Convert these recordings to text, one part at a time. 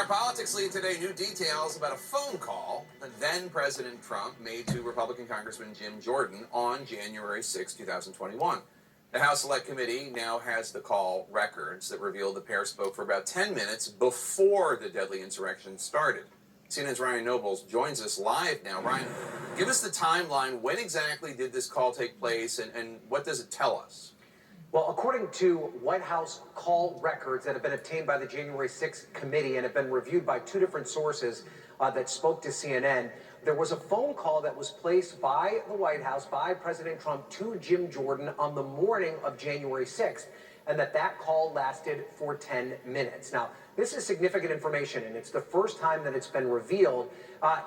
our politics lead today, new details about a phone call that then President Trump made to Republican Congressman Jim Jordan on January 6, 2021. The House Select Committee now has the call records that reveal the pair spoke for about 10 minutes before the deadly insurrection started. CNN's Ryan Nobles joins us live now. Ryan, give us the timeline. When exactly did this call take place, and what does it tell us? Well, according to White House call records that have been obtained by the January 6th committee and have been reviewed by two different sources that spoke to CNN, there was a phone call that was placed by the White House, by President Trump, to Jim Jordan on the morning of January 6th, and that call lasted for 10 minutes. Now, this is significant information, and it's the first time that it's been revealed,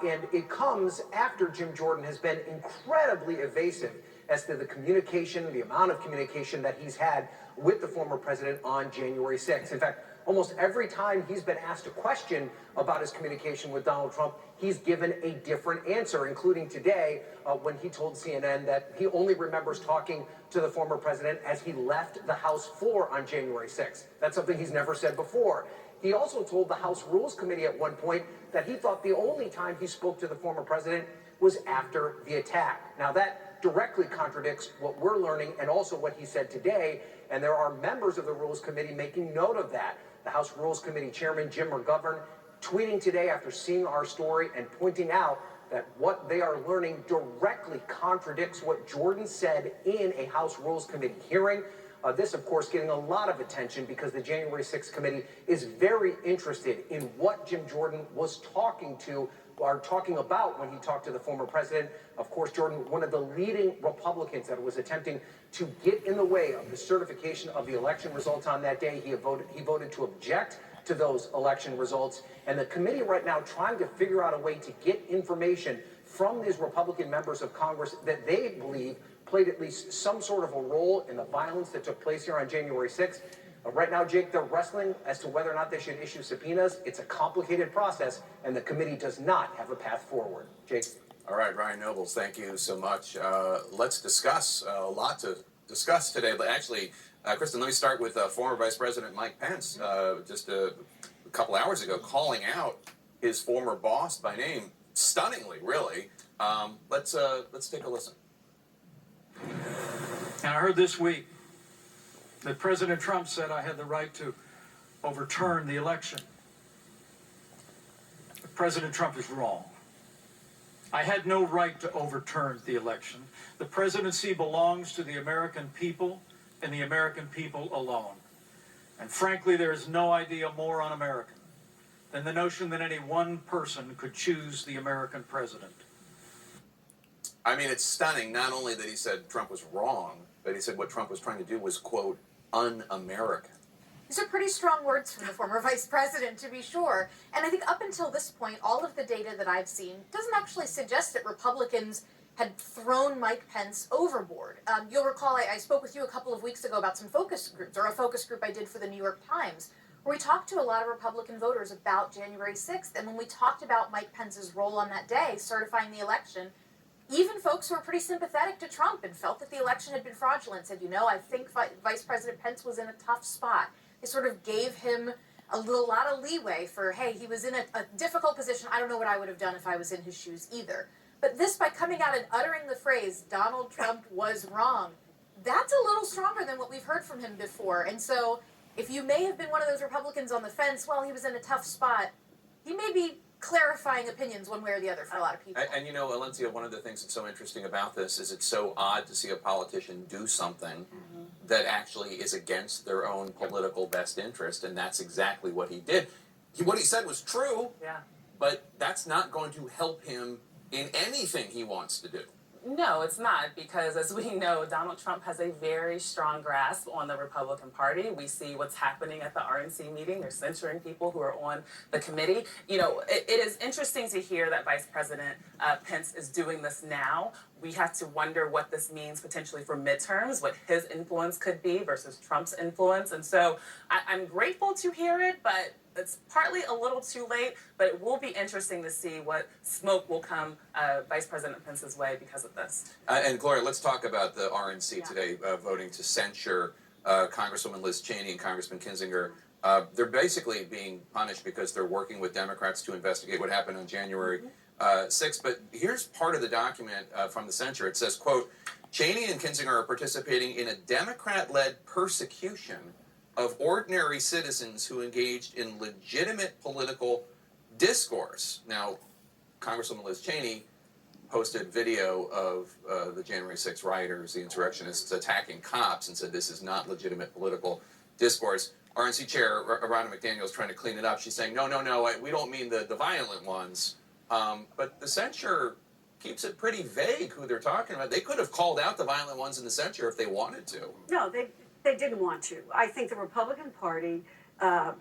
and it comes after Jim Jordan has been incredibly evasive as to the communication, the amount of communication that he's had with the former president on January 6th. In fact, almost every time he's been asked a question about his communication with Donald Trump, he's given a different answer, including today when he told CNN that he only remembers talking to the former president as he left the House floor on January 6th. That's something he's never said before. He also told the House Rules Committee at one point that he thought the only time he spoke to the former president was after the attack. Now, that directly contradicts what we're learning and also what he said today, and there are members of the Rules Committee making note of that. The House Rules Committee Chairman Jim McGovern tweeting today after seeing our story and pointing out that what they are learning directly contradicts what Jordan said in a House Rules Committee hearing. This, of course, getting a lot of attention because the January 6th committee is very interested in what Jim Jordan was talking about when he talked to the former president. Of course, Jordan, one of the leading Republicans that was attempting to get in the way of the certification of the election results on that day. He voted to object to those election results. And the committee right now trying to figure out a way to get information from these Republican members of Congress that they believe played at least some sort of a role in the violence that took place here on January 6th. Right now, Jake, they're wrestling as to whether or not they should issue subpoenas. It's a complicated process, and the committee does not have a path forward. Jake? All right, Ryan Nobles, thank you so much. Let's discuss a lot to discuss today. Actually, Kristen, let me start with former Vice President Mike Pence, just a couple hours ago, calling out his former boss by name, stunningly, really. Let's take a listen. And I heard this week that President Trump said I had the right to overturn the election. But President Trump is wrong. I had no right to overturn the election. The presidency belongs to the American people and the American people alone. And frankly, there is no idea more un-American than the notion that any one person could choose the American president. I mean, it's stunning, not only that he said Trump was wrong, but he said what Trump was trying to do was, quote, un-American. These are pretty strong words from the former vice president, to be sure. And I think up until this point, all of the data that I've seen doesn't actually suggest that Republicans had thrown Mike Pence overboard. You'll recall I spoke with you a couple of weeks ago about some focus groups, or a focus group I did for the New York Times, where we talked to a lot of Republican voters about January 6th. And when we talked about Mike Pence's role on that day, certifying the election, even folks who were pretty sympathetic to Trump and felt that the election had been fraudulent said, you know, I think Vice President Pence was in a tough spot. They sort of gave him a lot of leeway for, hey, he was in a difficult position. I don't know what I would have done if I was in his shoes either. But this, by coming out and uttering the phrase, Donald Trump was wrong, that's a little stronger than what we've heard from him before. And so if you may have been one of those Republicans on the fence, well, he was in a tough spot, he may be clarifying opinions one way or the other for a lot of people. And you know, Valencia, one of the things that's so interesting about this is it's so odd to see a politician do something that actually is against their own political best interest, and that's exactly what he did. What he said was true, but that's not going to help him in anything he wants to do. No, it's not, because as we know, Donald Trump has a very strong grasp on the Republican Party. We see what's happening at the RNC meeting. They're censuring people who are on the committee. You know, it is interesting to hear that Vice President Pence is doing this now. We have to wonder what this means potentially for midterms, what his influence could be versus Trump's influence. And so I'm grateful to hear it, but it's partly a little too late, but it will be interesting to see what smoke will come Vice President Pence's way because of this. And Gloria, let's talk about the RNC today voting to censure Congresswoman Liz Cheney and Congressman Kinzinger They're basically being punished because they're working with Democrats to investigate what happened on January 6th. But here's part of the document from the censure. It says, quote, Cheney and Kinzinger are participating in a Democrat-led persecution of ordinary citizens who engaged in legitimate political discourse. Now, Congresswoman Liz Cheney posted video of the January 6th rioters, the insurrectionists, attacking cops and said this is not legitimate political discourse. RNC Chair Ronna McDaniel is trying to clean it up. She's saying, no, we don't mean the violent ones. But the censure keeps it pretty vague who they're talking about. They could have called out the violent ones in the censure if they wanted to. No, they didn't want to. I think the Republican Party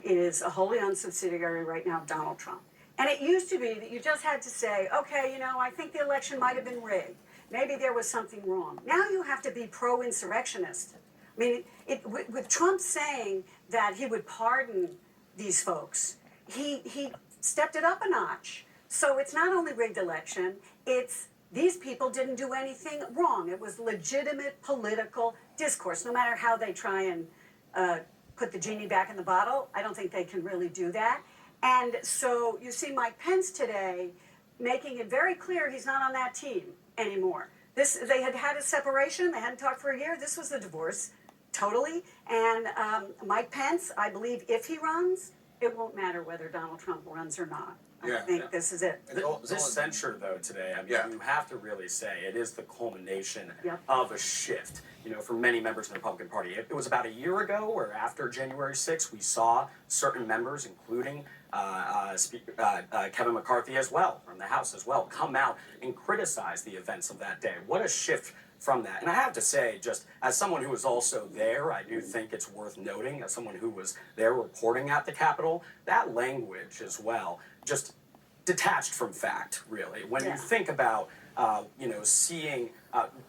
is a wholly owned subsidiary right now of Donald Trump. And it used to be that you just had to say, okay, I think the election might have been rigged. Maybe there was something wrong. Now you have to be pro-insurrectionist. I mean, with Trump saying that he would pardon these folks, he stepped it up a notch. So it's not only rigged election, it's these people didn't do anything wrong. It was legitimate political discourse. No matter how they try and put the genie back in the bottle, I don't think they can really do that. And so you see Mike Pence today making it very clear he's not on that team anymore. They had a separation. They hadn't talked for a year. This was a divorce, totally. And Mike Pence, I believe if he runs, it won't matter whether Donald Trump runs or not. I think this is it. This censure, though, today, I mean, you have to really say it is the culmination of a shift, for many members of the Republican Party. It was about a year ago, or after January 6th, we saw certain members, including Kevin McCarthy as well, from the House as well, come out and criticize the events of that day. What a shift from that. And I have to say, just as someone who was also there, I do think it's worth noting, as someone who was there reporting at the Capitol, that language as well, just detached from fact, really. When you think about, seeing,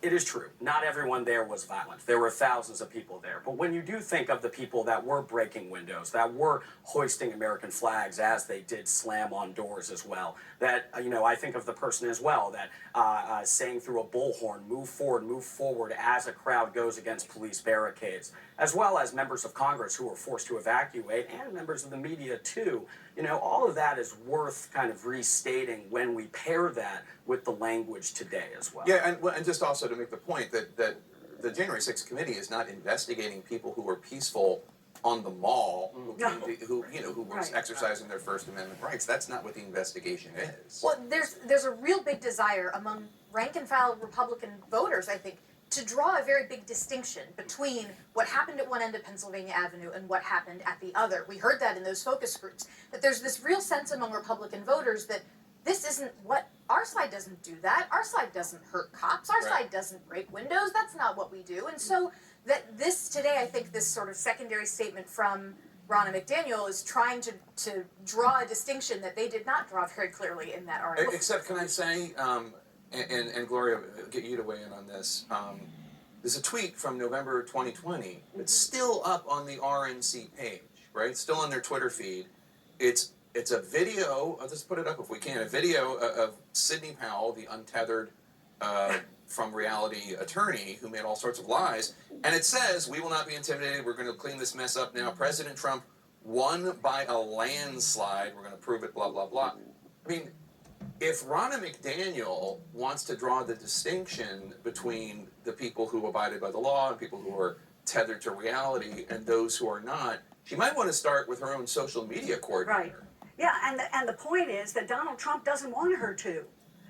it is true, not everyone there was violent. There were thousands of people there. But when you do think of the people that were breaking windows, that were hoisting American flags as they did slam on doors as well, that, I think of the person as well that saying through a bullhorn, move forward as a crowd goes against police barricades, as well as members of Congress who were forced to evacuate and members of the media too. All of that is worth kind of restating when we pair that with the language today as well. Yeah, and just also to make the point that the January 6th committee is not investigating people who were peaceful on the mall, who were exercising their First Amendment rights. That's not what the investigation is. Well, there's a real big desire among rank and file Republican voters, I think, to draw a very big distinction between what happened at one end of Pennsylvania Avenue and what happened at the other. We heard that in those focus groups, that there's this real sense among Republican voters that this isn't what, our side doesn't do that, our side doesn't hurt cops, our side doesn't break windows, that's not what we do. And so that this today, I think this sort of secondary statement from Ronna McDaniel is trying to draw a distinction that they did not draw very clearly in that article. Except, can I say, and Gloria, get you to weigh in on this. There's a tweet from November 2020 that's still up on the RNC page, right? Still on their Twitter feed. It's a video. I'll just put it up if we can. A video of Sidney Powell, the untethered from reality attorney who made all sorts of lies, and it says, "We will not be intimidated. We're going to clean this mess up now. President Trump won by a landslide. We're going to prove it. Blah blah blah." I mean, if Ronna McDaniel wants to draw the distinction between the people who abided by the law and people who are tethered to reality and those who are not, she might want to start with her own social media coordinator. Right. Yeah, and the point is that Donald Trump doesn't want her to.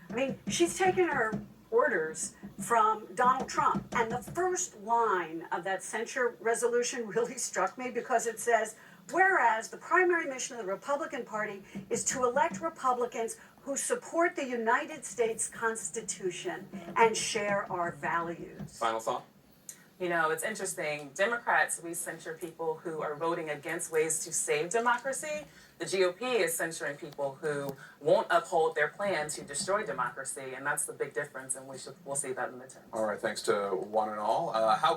I mean, she's taken her orders from Donald Trump. And the first line of that censure resolution really struck me because it says, whereas the primary mission of the Republican Party is to elect Republicans who support the United States Constitution and share our values. Final thought? It's interesting. Democrats, we censure people who are voting against ways to save democracy. The GOP is censuring people who won't uphold their plan to destroy democracy, and that's the big difference, and we'll see that in the midterms. All right, thanks to one and all. How